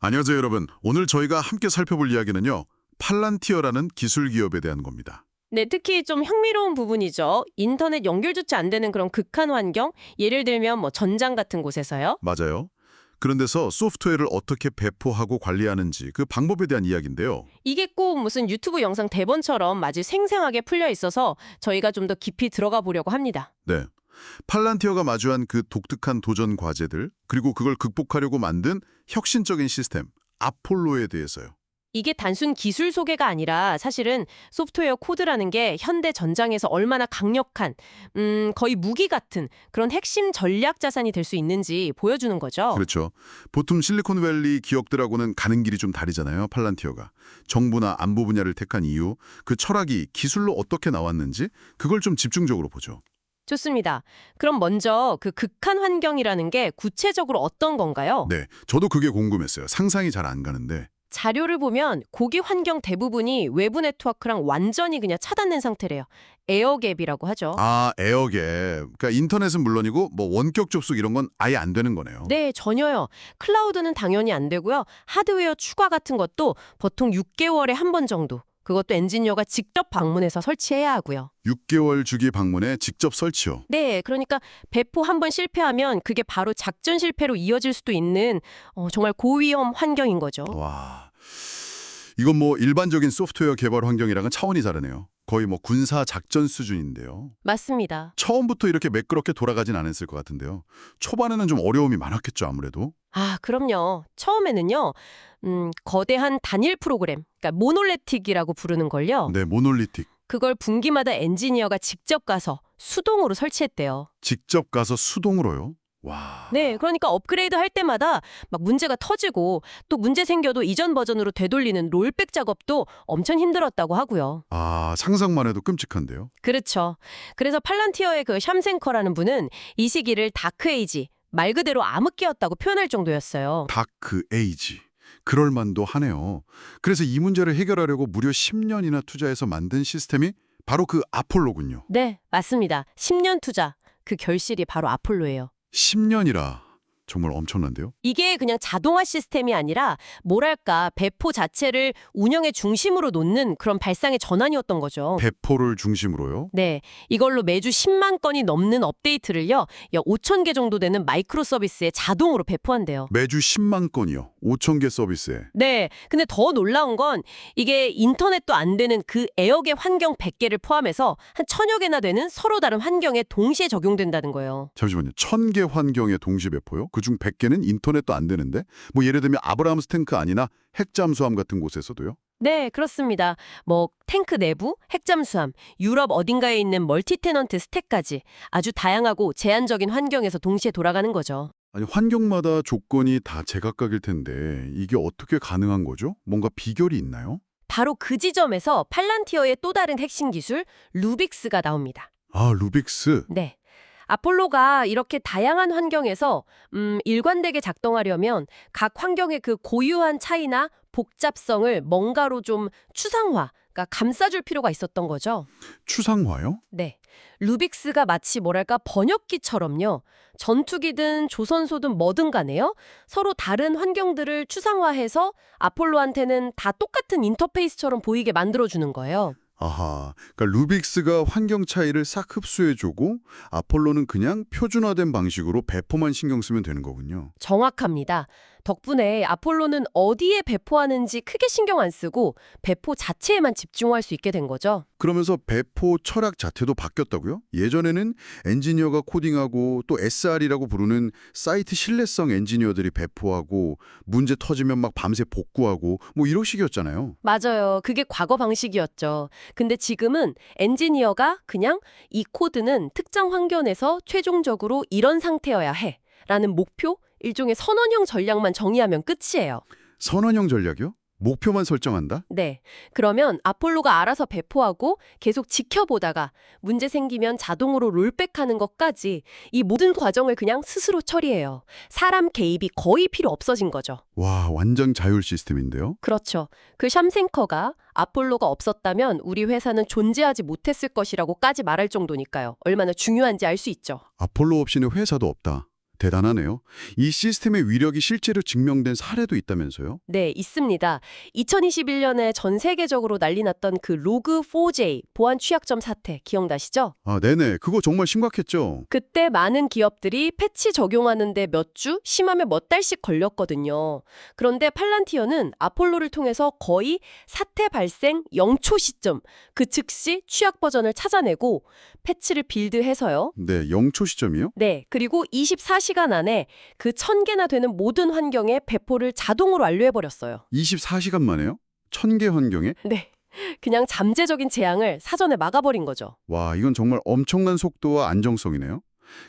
안녕하세요, 여러분. 오늘 저희가 함께 살펴볼 이야기는요. 팔란티어라는 기술 기업에 대한 겁니다. 네, 특히 좀 흥미로운 부분이죠. 인터넷 연결조차 안 되는 그런 극한 환경, 예를 들면 뭐 전장 같은 곳에서요. 맞아요. 그런 데서 소프트웨어를 어떻게 배포하고 관리하는지 그 방법에 대한 이야기인데요. 이게 꼭 무슨 유튜브 영상 대본처럼 마치 생생하게 풀려 있어서 저희가 좀 더 깊이 들어가 보려고 합니다. 네. 팔란티어가 마주한 그 독특한 도전 과제들, 그리고 그걸 극복하려고 만든 혁신적인 시스템, 아폴로에 대해서요. 이게 단순 기술 소개가 아니라 사실은 소프트웨어 코드라는 게 현대 전장에서 얼마나 강력한, 거의 무기 같은 그런 핵심 전략 자산이 될 수 있는지 보여주는 거죠. 그렇죠. 보통 실리콘밸리 기업들하고는 가는 길이 좀 다르잖아요, 팔란티어가. 정부나 안보 분야를 택한 이유, 그 철학이 기술로 어떻게 나왔는지 그걸 좀 집중적으로 보죠. 좋습니다. 그럼 먼저 그 극한 환경이라는 게 구체적으로 어떤 건가요? 네, 저도 그게 궁금했어요. 상상이 잘 안 가는데. 자료를 보면 고기 환경 대부분이 외부 네트워크랑 완전히 그냥 차단된 상태래요. 에어갭이라고 하죠. 아, 에어갭. 그러니까 인터넷은 물론이고 뭐 원격 접속 이런 건 아예 안 되는 거네요. 네, 전혀요. 클라우드는 당연히 안 되고요. 하드웨어 추가 같은 것도 보통 6개월에 한 번 정도. 그것도 엔지니어가 직접 방문해서 설치해야 하고요. 6개월 주기 방문에 직접 설치요. 네, 그러니까 배포 한 번 실패하면 그게 바로 작전 실패로 이어질 수도 있는 정말 고위험 환경인 거죠. 와, 이건 뭐 일반적인 소프트웨어 개발 환경이랑은 차원이 다르네요. 거의 뭐 군사 작전 수준인데요. 맞습니다. 처음부터 이렇게 매끄럽게 돌아가진 않았을 것 같은데요. 초반에는 좀 어려움이 많았겠죠, 아무래도. 아, 그럼요. 처음에는요, 거대한 단일 프로그램, 그러니까 모놀리틱이라고 부르는 걸요. 네, 모놀리틱. 그걸 분기마다 엔지니어가 직접 가서 수동으로 설치했대요. 직접 가서 수동으로요. 와. 네, 그러니까 업그레이드 할 때마다 막 문제가 터지고 또 문제 생겨도 이전 버전으로 되돌리는 롤백 작업도 엄청 힘들었다고 하고요. 아, 상상만 해도 끔찍한데요. 그렇죠. 그래서 팔란티어의 그 샴생커라는 분은 이 시기를 다크에이지, 말 그대로 암흑기였다고 표현할 정도였어요. 다크 에이지. 그럴 만도 하네요. 그래서 이 문제를 해결하려고 무려 10년이나 투자해서 만든 시스템이 바로 그 아폴로군요. 네, 맞습니다. 10년 투자, 그 결실이 바로 아폴로예요. 10년이라 정말 엄청난데요. 이게 그냥 자동화 시스템이 아니라 뭐랄까 배포 자체를 운영의 중심으로 놓는 그런 발상의 전환이었던 거죠. 배포를 중심으로요. 네, 이걸로 매주 10만 건이 넘는 업데이트를요, 약 5천 개 정도 되는 마이크로 서비스에 자동으로 배포한대요. 매주 10만 건이요. 5천 개 서비스에. 네, 근데 더 놀라운 건 이게 인터넷도 안 되는 그 에어겟 환경 100개를 포함해서 한 1000여 개나 되는 서로 다른 환경에 동시에 적용된다는 거예요. 잠시만요. 1000개 환경에 동시 배포요? 그중 100개는 인터넷도 안 되는데? 뭐 예를 들면 아브라함 스탱크 아니나 핵잠수함 같은 곳에서도요? 네, 그렇습니다. 뭐 탱크 내부, 핵잠수함, 유럽 어딘가에 있는 멀티 테넌트 스택까지 아주 다양하고 제한적인 환경에서 동시에 돌아가는 거죠. 아니, 환경마다 조건이 다 제각각일 텐데 이게 어떻게 가능한 거죠? 뭔가 비결이 있나요? 바로 그 지점에서 팔란티어의 또 다른 핵심 기술 루빅스가 나옵니다. 아, 루빅스. 네. 아폴로가 이렇게 다양한 환경에서 일관되게 작동하려면 각 환경의 그 고유한 차이나 복잡성을 뭔가로 좀 추상화, 그러니까 감싸줄 필요가 있었던 거죠. 추상화요? 네. 루빅스가 마치 뭐랄까 번역기처럼요. 전투기든 조선소든 뭐든 간에요. 서로 다른 환경들을 추상화해서 아폴로한테는 다 똑같은 인터페이스처럼 보이게 만들어주는 거예요. 아하, 그러니까 루빅스가 환경 차이를 싹 흡수해주고 아폴로는 그냥 표준화된 방식으로 배포만 신경 쓰면 되는 거군요. 정확합니다. 덕분에 아폴로는 어디에 배포하는지 크게 신경 안 쓰고 배포 자체에만 집중할 수 있게 된 거죠. 그러면서 배포 철학 자체도 바뀌었다고요? 예전에는 엔지니어가 코딩하고 또 SR이라고 부르는 사이트 신뢰성 엔지니어들이 배포하고 문제 터지면 막 밤새 복구하고 뭐 이런 식이었잖아요. 맞아요. 그게 과거 방식이었죠. 근데 지금은 엔지니어가 그냥 이 코드는 특정 환경에서 최종적으로 이런 상태여야 해 라는 목표, 일종의 선언형 전략만 정의하면 끝이에요. 선언형 전략이요? 목표만 설정한다? 네. 그러면 아폴로가 알아서 배포하고 계속 지켜보다가 문제 생기면 자동으로 롤백하는 것까지 이 모든 과정을 그냥 스스로 처리해요. 사람 개입이 거의 필요 없어진 거죠. 와, 완전 자율 시스템인데요? 그렇죠. 그 샴생커가 아폴로가 없었다면 우리 회사는 존재하지 못했을 것이라고까지 말할 정도니까요. 얼마나 중요한지 알 수 있죠. 아폴로 없이는 회사도 없다. 대단하네요. 이 시스템의 위력이 실제로 증명된 사례도 있다면서요? 네, 있습니다. 2021년에 전 세계적으로 난리 났던 그 로그4j 보안 취약점 사태 기억나시죠? 아, 네네. 그거 정말 심각했죠. 그때 많은 기업들이 패치 적용하는데 몇 주, 심하면 몇 달씩 걸렸거든요. 그런데 팔란티어는 아폴로를 통해서 거의 사태 발생 0초 시점, 그 즉시 취약 버전을 찾아내고 패치를 빌드해서요. 네, 0초 시점이요? 네, 그리고 24시간 안에 그 1000개나 되는 모든 환경에 배포를 자동으로 완료해버렸어요. 24시간 만에요? 1000개 환경에? 네, 그냥 잠재적인 재앙을 사전에 막아버린 거죠. 와, 이건 정말 엄청난 속도와 안정성이네요.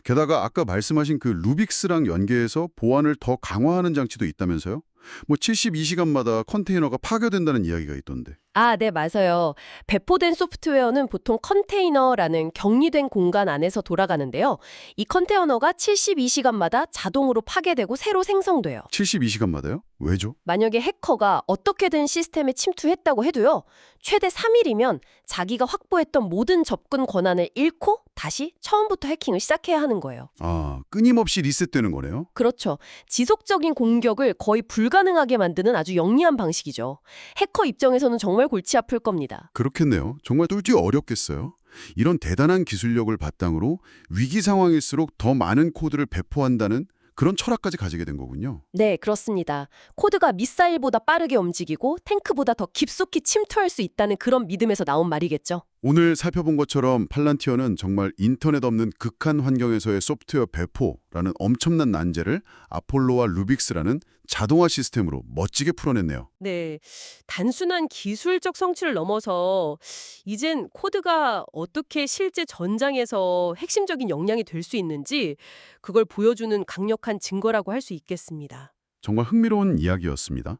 게다가 아까 말씀하신 그 루빅스랑 연계해서 보안을 더 강화하는 장치도 있다면서요? 뭐 72시간마다 컨테이너가 파괴된다는 이야기가 있던데. 아, 네, 맞아요. 배포된 소프트웨어는 보통 컨테이너라는 격리된 공간 안에서 돌아가는데요. 이 컨테이너가 72시간마다 자동으로 파괴되고 새로 생성돼요. 72시간마다요? 왜죠? 만약에 해커가 어떻게든 시스템에 침투했다고 해도요. 최대 3일이면 자기가 확보했던 모든 접근 권한을 잃고 다시 처음부터 해킹을 시작해야 하는 거예요. 아, 끊임없이 리셋되는 거네요? 그렇죠. 지속적인 공격을 거의 불가능하게 만드는 아주 영리한 방식이죠. 해커 입장에서는 정말 골치 아플 겁니다. 그렇겠네요. 정말 뚫기 어렵겠어요. 이런 대단한 기술력을 바탕으로 위기 상황일수록 더 많은 코드를 배포한다는 그런 철학까지 가지게 된 거군요. 네, 그렇습니다. 코드가 미사일보다 빠르게 움직이고 탱크보다 더 깊숙이 침투할 수 있다는 그런 믿음에서 나온 말이겠죠. 오늘 살펴본 것처럼 팔란티어는 정말 인터넷 없는 극한 환경에서의 소프트웨어 배포라는 엄청난 난제를 아폴로와 루빅스라는 자동화 시스템으로 멋지게 풀어냈네요. 네, 단순한 기술적 성취를 넘어서 이젠 코드가 어떻게 실제 전장에서 핵심적인 역량이 될 수 있는지 그걸 보여주는 강력한 증거라고 할 수 있겠습니다. 정말 흥미로운 이야기였습니다.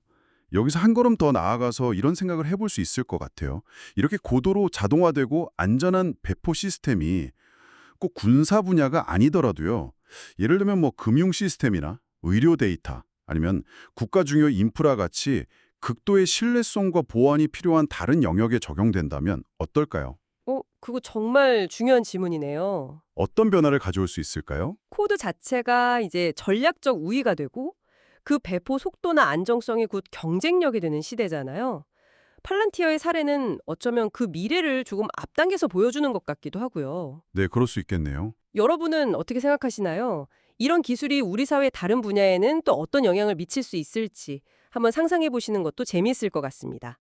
여기서 한 걸음 더 나아가서 이런 생각을 해볼 수 있을 것 같아요. 이렇게 고도로 자동화되고 안전한 배포 시스템이 꼭 군사 분야가 아니더라도요. 예를 들면 뭐 금융 시스템이나 의료 데이터 아니면 국가 중요 인프라 같이 극도의 신뢰성과 보안이 필요한 다른 영역에 적용된다면 어떨까요? 그거 정말 중요한 질문이네요. 어떤 변화를 가져올 수 있을까요? 코드 자체가 이제 전략적 우위가 되고 그 배포 속도나 안정성이 곧 경쟁력이 되는 시대잖아요. 팔란티어의 사례는 어쩌면 그 미래를 조금 앞당겨서 보여주는 것 같기도 하고요. 네, 그럴 수 있겠네요. 여러분은 어떻게 생각하시나요? 이런 기술이 우리 사회 다른 분야에는 또 어떤 영향을 미칠 수 있을지 한번 상상해 보시는 것도 재미있을 것 같습니다.